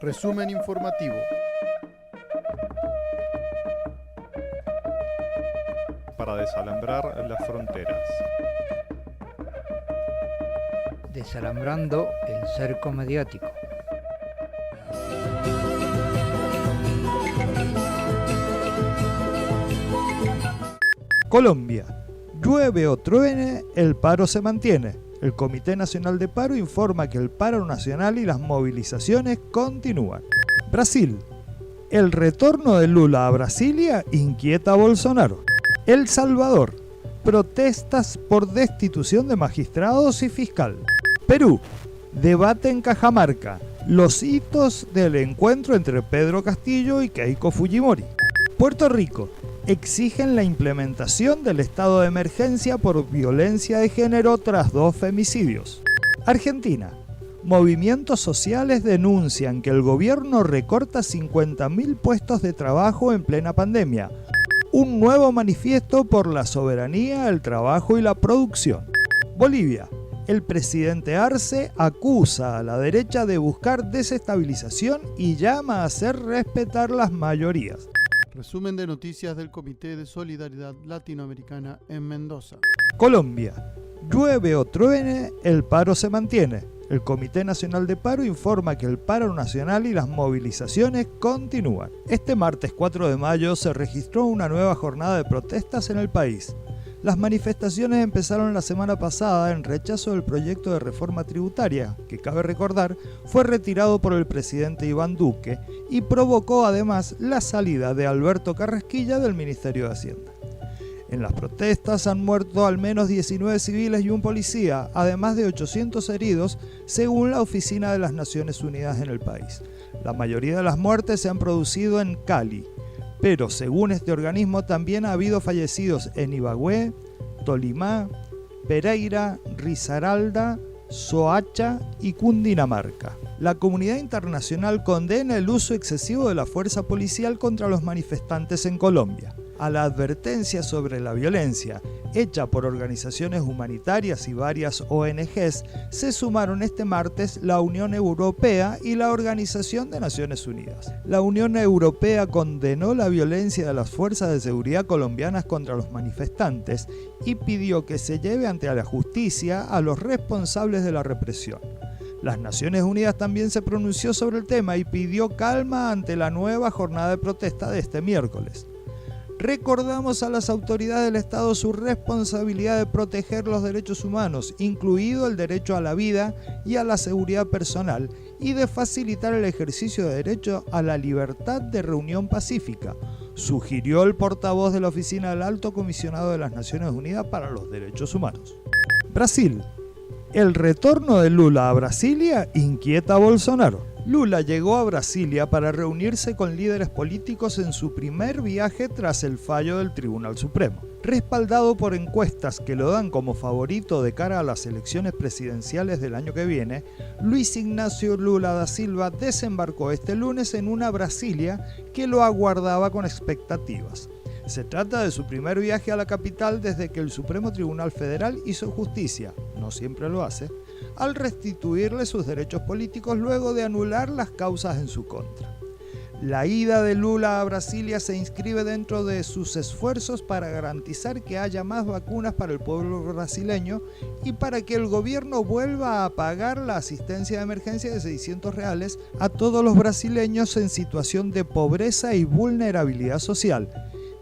Resumen informativo. Para desalambrar las fronteras. Desalambrando el cerco mediático. Colombia. Llueve o truene, el paro se mantiene. El Comité Nacional de Paro informa que el paro nacional y las movilizaciones continúan. Brasil. El retorno de Lula a Brasilia inquieta a Bolsonaro. El Salvador. Protestas por destitución de magistrados y fiscal. Perú. Debate en Cajamarca. Los hitos del encuentro entre Pedro Castillo y Keiko Fujimori. Puerto Rico. Exigen la implementación del estado de emergencia por violencia de género tras 2 femicidios. Argentina. Movimientos sociales denuncian que el gobierno recorta 50.000 puestos de trabajo en plena pandemia. Un nuevo manifiesto por la soberanía, el trabajo y la producción. Bolivia. El presidente Arce acusa a la derecha de buscar desestabilización y llama a hacer respetar las mayorías. Resumen de noticias del Comité de Solidaridad Latinoamericana en Mendoza. Colombia. Llueve o truene, el paro se mantiene. El Comité Nacional de Paro informa que el paro nacional y las movilizaciones continúan. Este martes 4 de mayo se registró una nueva jornada de protestas en el país. Las manifestaciones empezaron la semana pasada en rechazo del proyecto de reforma tributaria, que cabe recordar fue retirado por el presidente Iván Duque y provocó además la salida de Alberto Carrasquilla del Ministerio de Hacienda. En las protestas han muerto al menos 19 civiles y un policía, además de 800 heridos, según la Oficina de las Naciones Unidas en el país. La mayoría de las muertes se han producido en Cali, pero según este organismo también ha habido fallecidos en Ibagué, Tolima, Pereira, Risaralda, Soacha y Cundinamarca. La comunidad internacional condena el uso excesivo de la fuerza policial contra los manifestantes en Colombia. A la advertencia sobre la violencia hecha por organizaciones humanitarias y varias ONGs se sumaron este martes la Unión Europea y la Organización de Naciones Unidas. La Unión Europea condenó la violencia de las fuerzas de seguridad colombianas contra los manifestantes y pidió que se lleve ante la justicia a los responsables de la represión. Las Naciones Unidas también se pronunció sobre el tema y pidió calma ante la nueva jornada de protesta de este miércoles. Recordamos a las autoridades del Estado su responsabilidad de proteger los derechos humanos, incluido el derecho a la vida y a la seguridad personal, y de facilitar el ejercicio de derecho a la libertad de reunión pacífica, sugirió el portavoz de la Oficina del Alto Comisionado de las Naciones Unidas para los Derechos Humanos. Brasil. El retorno de Lula a Brasilia inquieta a Bolsonaro. Lula llegó a Brasilia para reunirse con líderes políticos en su primer viaje tras el fallo del Tribunal Supremo. Respaldado por encuestas que lo dan como favorito de cara a las elecciones presidenciales del año que viene, Luis Ignacio Lula da Silva desembarcó este lunes en una Brasilia que lo aguardaba con expectativas. Se trata de su primer viaje a la capital desde que el Supremo Tribunal Federal hizo justicia, no siempre lo hace, al restituirle sus derechos políticos luego de anular las causas en su contra. La ida de Lula a Brasilia se inscribe dentro de sus esfuerzos para garantizar que haya más vacunas para el pueblo brasileño y para que el gobierno vuelva a pagar la asistencia de emergencia de $600 a todos los brasileños en situación de pobreza y vulnerabilidad social,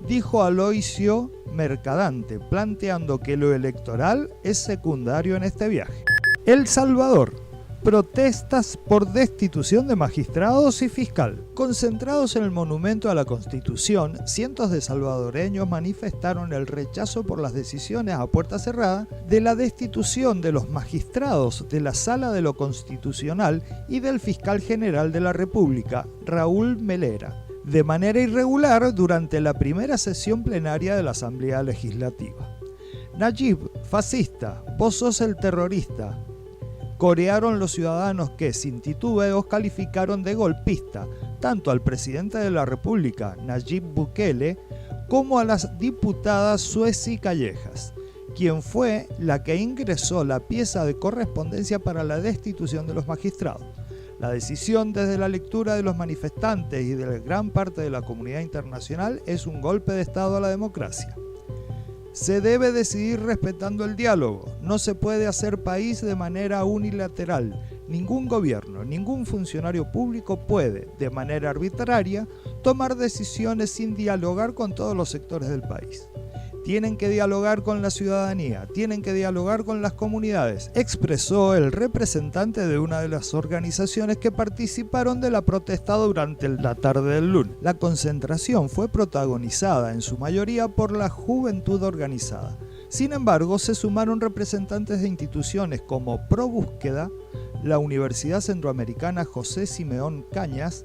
dijo Aloysio Mercadante, planteando que lo electoral es secundario en este viaje. El Salvador. Protestas por destitución de magistrados y fiscal. Concentrados en el Monumento a la Constitución, cientos de salvadoreños manifestaron el rechazo por las decisiones a puerta cerrada de la destitución de los magistrados de la Sala de lo Constitucional y del fiscal general de la República, Raúl Melera, de manera irregular durante la primera sesión plenaria de la Asamblea Legislativa. Nayib, fascista, vos sos el terrorista, corearon los ciudadanos que, sin titubeos, calificaron de golpista tanto al presidente de la República, Nayib Bukele, como a las diputadas Sueci Callejas, quien fue la que ingresó la pieza de correspondencia para la destitución de los magistrados. La decisión desde la lectura de los manifestantes y de gran parte de la comunidad internacional es un golpe de Estado a la democracia. Se debe decidir respetando el diálogo. No se puede hacer país de manera unilateral. Ningún gobierno, ningún funcionario público puede, de manera arbitraria, tomar decisiones sin dialogar con todos los sectores del país. Tienen que dialogar con la ciudadanía, tienen que dialogar con las comunidades, expresó el representante de una de las organizaciones que participaron de la protesta durante la tarde del lunes. La concentración fue protagonizada en su mayoría por la juventud organizada. Sin embargo, se sumaron representantes de instituciones como Pro Búsqueda, la Universidad Centroamericana José Simeón Cañas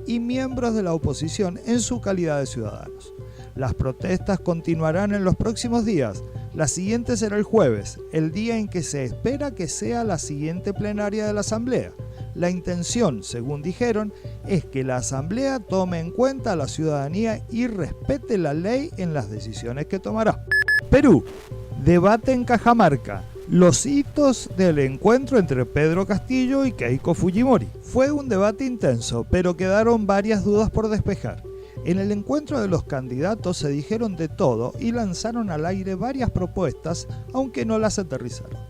y miembros de la oposición en su calidad de ciudadanos. Las protestas continuarán en los próximos días. La siguiente será el jueves, el día en que se espera que sea la siguiente plenaria de la Asamblea. La intención, según dijeron, es que la Asamblea tome en cuenta a la ciudadanía y respete la ley en las decisiones que tomará. Perú. Debate en Cajamarca. Los hitos del encuentro entre Pedro Castillo y Keiko Fujimori. Fue un debate intenso, pero quedaron varias dudas por despejar. En el encuentro de los candidatos se dijeron de todo y lanzaron al aire varias propuestas, aunque no las aterrizaron.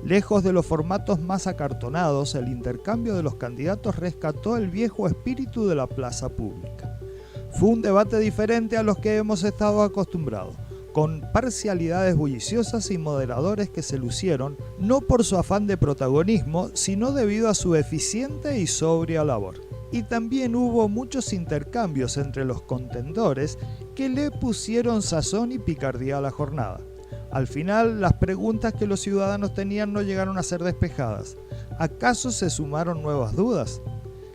Lejos de los formatos más acartonados, el intercambio de los candidatos rescató el viejo espíritu de la plaza pública. Fue un debate diferente a los que hemos estado acostumbrados, con parcialidades bulliciosas y moderadores que se lucieron no por su afán de protagonismo, sino debido a su eficiente y sobria labor. Y también hubo muchos intercambios entre los contendores que le pusieron sazón y picardía a la jornada. Al final, las preguntas que los ciudadanos tenían no llegaron a ser despejadas. ¿Acaso se sumaron nuevas dudas?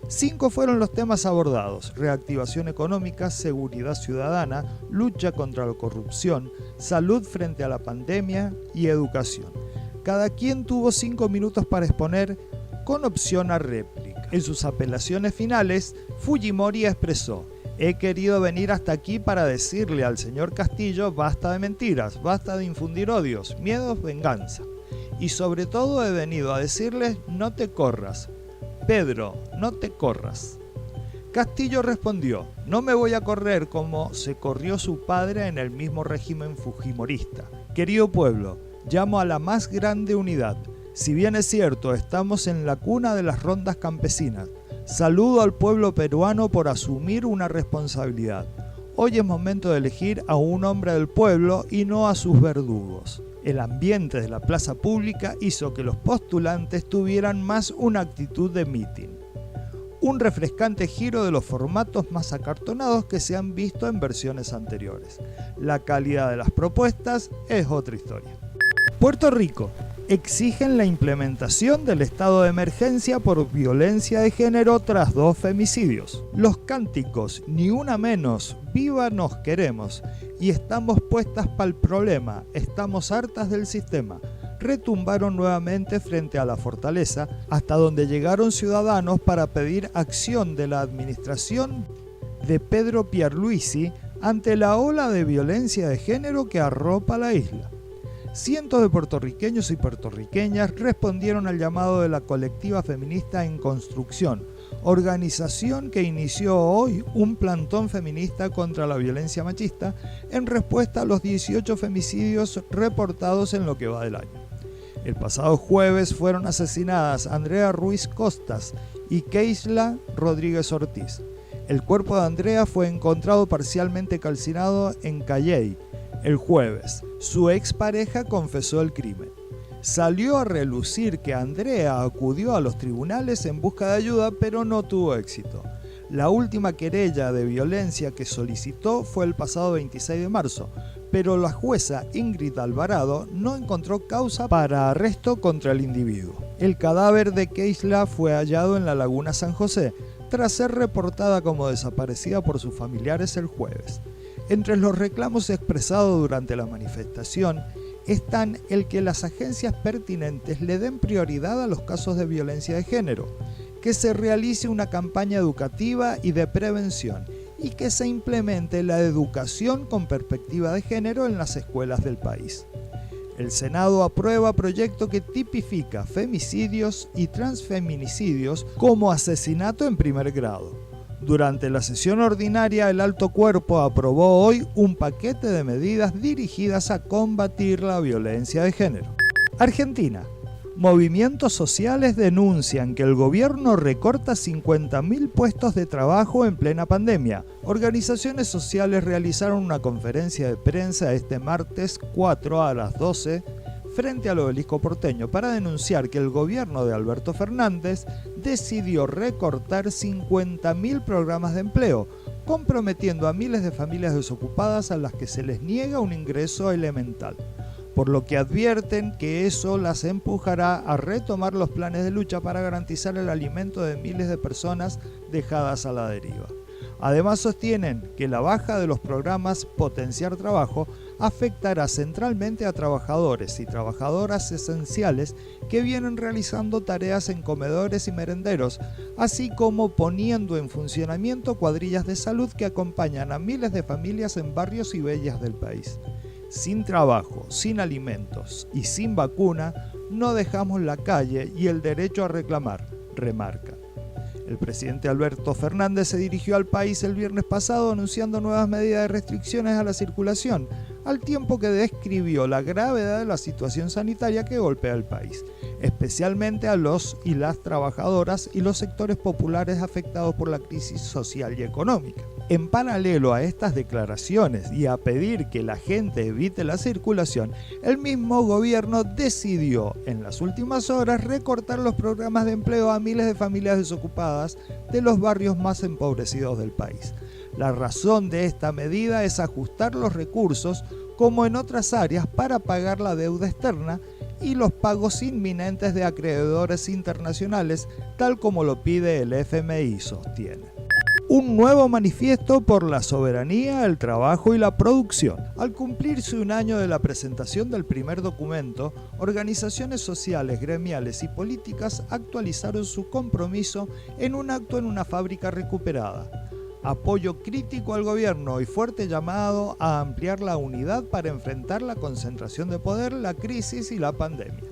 5 fueron los temas abordados: reactivación económica, seguridad ciudadana, lucha contra la corrupción, salud frente a la pandemia y educación. Cada quien tuvo 5 minutos para exponer, con opción a réplica. En sus apelaciones finales, Fujimori expresó: he querido venir hasta aquí para decirle al señor Castillo basta de mentiras, basta de infundir odios, miedos, venganza. Y sobre todo he venido a decirles no te corras. Pedro, no te corras. Castillo respondió: no me voy a correr como se corrió su padre en el mismo régimen fujimorista. Querido pueblo, llamo a la más grande unidad. Si bien es cierto, estamos en la cuna de las rondas campesinas. Saludo al pueblo peruano por asumir una responsabilidad. Hoy es momento de elegir a un hombre del pueblo y no a sus verdugos. El ambiente de la plaza pública hizo que los postulantes tuvieran más una actitud de mitin. Un refrescante giro de los formatos más acartonados que se han visto en versiones anteriores. La calidad de las propuestas es otra historia. Puerto Rico. Exigen la implementación del estado de emergencia por violencia de género tras 2 femicidios. Los cánticos, ni una menos, viva nos queremos, y estamos puestas pa'l problema, estamos hartas del sistema, retumbaron nuevamente frente a la fortaleza, hasta donde llegaron ciudadanos para pedir acción de la administración de Pedro Pierluisi ante la ola de violencia de género que arropa la isla. Cientos de puertorriqueños y puertorriqueñas respondieron al llamado de la colectiva feminista En Construcción, organización que inició hoy un plantón feminista contra la violencia machista en respuesta a los 18 femicidios reportados en lo que va del año. El pasado jueves fueron asesinadas Andrea Ruiz Costas y Keisla Rodríguez Ortiz. El cuerpo de Andrea fue encontrado parcialmente calcinado en Calley el jueves. Su expareja confesó el crimen. Salió a relucir que Andrea acudió a los tribunales en busca de ayuda, pero no tuvo éxito. La última querella de violencia que solicitó fue el pasado 26 de marzo, pero la jueza Ingrid Alvarado no encontró causa para arresto contra el individuo. El cadáver de Keisla fue hallado en la Laguna San José, tras ser reportada como desaparecida por sus familiares el jueves. Entre los reclamos expresados durante la manifestación están el que las agencias pertinentes le den prioridad a los casos de violencia de género, que se realice una campaña educativa y de prevención y que se implemente la educación con perspectiva de género en las escuelas del país. El Senado aprueba proyecto que tipifica femicidios y transfeminicidios como asesinato en primer grado. Durante la sesión ordinaria, el Alto Cuerpo aprobó hoy un paquete de medidas dirigidas a combatir la violencia de género. Argentina. Movimientos sociales denuncian que el gobierno recorta 50.000 puestos de trabajo en plena pandemia. Organizaciones sociales realizaron una conferencia de prensa este martes 4 a las 12 frente al Obelisco porteño para denunciar que el gobierno de Alberto Fernández decidió recortar 50.000 programas de empleo, comprometiendo a miles de familias desocupadas a las que se les niega un ingreso elemental, por lo que advierten que eso las empujará a retomar los planes de lucha para garantizar el alimento de miles de personas dejadas a la deriva. Además sostienen que la baja de los programas Potenciar Trabajo afectará centralmente a trabajadores y trabajadoras esenciales que vienen realizando tareas en comedores y merenderos, así como poniendo en funcionamiento cuadrillas de salud que acompañan a miles de familias en barrios y villas del país. Sin trabajo, sin alimentos y sin vacuna, no dejamos la calle y el derecho a reclamar, remarca. El presidente Alberto Fernández se dirigió al país el viernes pasado anunciando nuevas medidas de restricciones a la circulación, al tiempo que describió la gravedad de la situación sanitaria que golpea al país, especialmente a los y las trabajadoras y los sectores populares afectados por la crisis social y económica. En paralelo a estas declaraciones y a pedir que la gente evite la circulación, el mismo gobierno decidió en las últimas horas recortar los programas de empleo a miles de familias desocupadas de los barrios más empobrecidos del país. La razón de esta medida es ajustar los recursos, como en otras áreas, para pagar la deuda externa y los pagos inminentes de acreedores internacionales, tal como lo pide el FMI, sostiene. Un nuevo manifiesto por la soberanía, el trabajo y la producción. Al cumplirse un año de la presentación del primer documento, organizaciones sociales, gremiales y políticas actualizaron su compromiso en un acto en una fábrica recuperada. Apoyo crítico al gobierno y fuerte llamado a ampliar la unidad para enfrentar la concentración de poder, la crisis y la pandemia.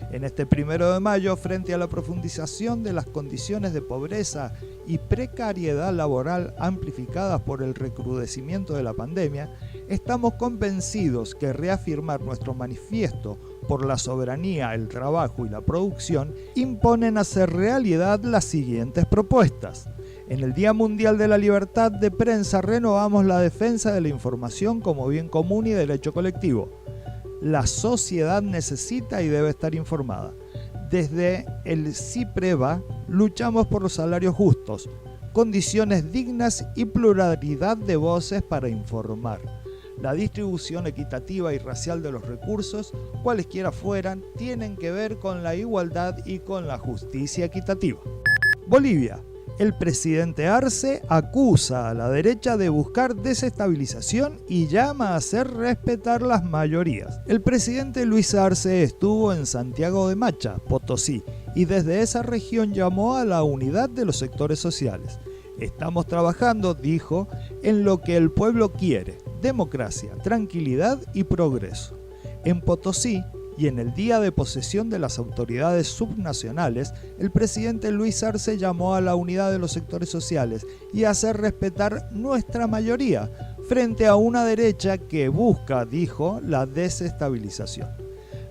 En este 1 de mayo, frente a la profundización de las condiciones de pobreza y precariedad laboral amplificadas por el recrudecimiento de la pandemia, estamos convencidos que reafirmar nuestro manifiesto por la soberanía, el trabajo y la producción imponen hacer realidad las siguientes propuestas. En el Día Mundial de la Libertad de Prensa renovamos la defensa de la información como bien común y derecho colectivo. La sociedad necesita y debe estar informada. Desde el CIPREVA luchamos por los salarios justos, condiciones dignas y pluralidad de voces para informar. La distribución equitativa y racial de los recursos, cualesquiera fueran, tienen que ver con la igualdad y con la justicia equitativa. Bolivia. El presidente Arce acusa a la derecha de buscar desestabilización y llama a hacer respetar las mayorías. El presidente Luis Arce estuvo en Santiago de Macha, Potosí, y desde esa región llamó a la unidad de los sectores sociales. Estamos trabajando, dijo, en lo que el pueblo quiere: democracia, tranquilidad y progreso. En Potosí, y en el día de posesión de las autoridades subnacionales, el presidente Luis Arce llamó a la unidad de los sectores sociales y a hacer respetar nuestra mayoría frente a una derecha que busca, dijo, la desestabilización.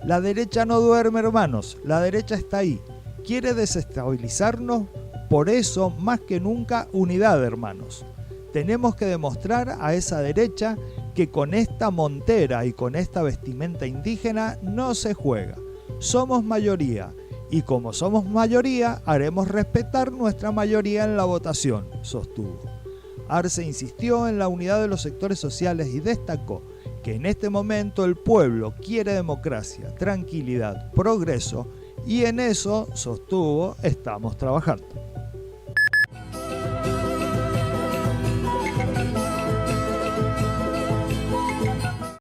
La derecha no duerme, hermanos, la derecha está ahí, quiere desestabilizarnos, por eso, más que nunca, unidad, hermanos. Tenemos que demostrar a esa derecha que con esta montera y con esta vestimenta indígena no se juega. Somos mayoría y como somos mayoría haremos respetar nuestra mayoría en la votación, sostuvo. Arce insistió en la unidad de los sectores sociales y destacó que en este momento el pueblo quiere democracia, tranquilidad, progreso y en eso, sostuvo, estamos trabajando.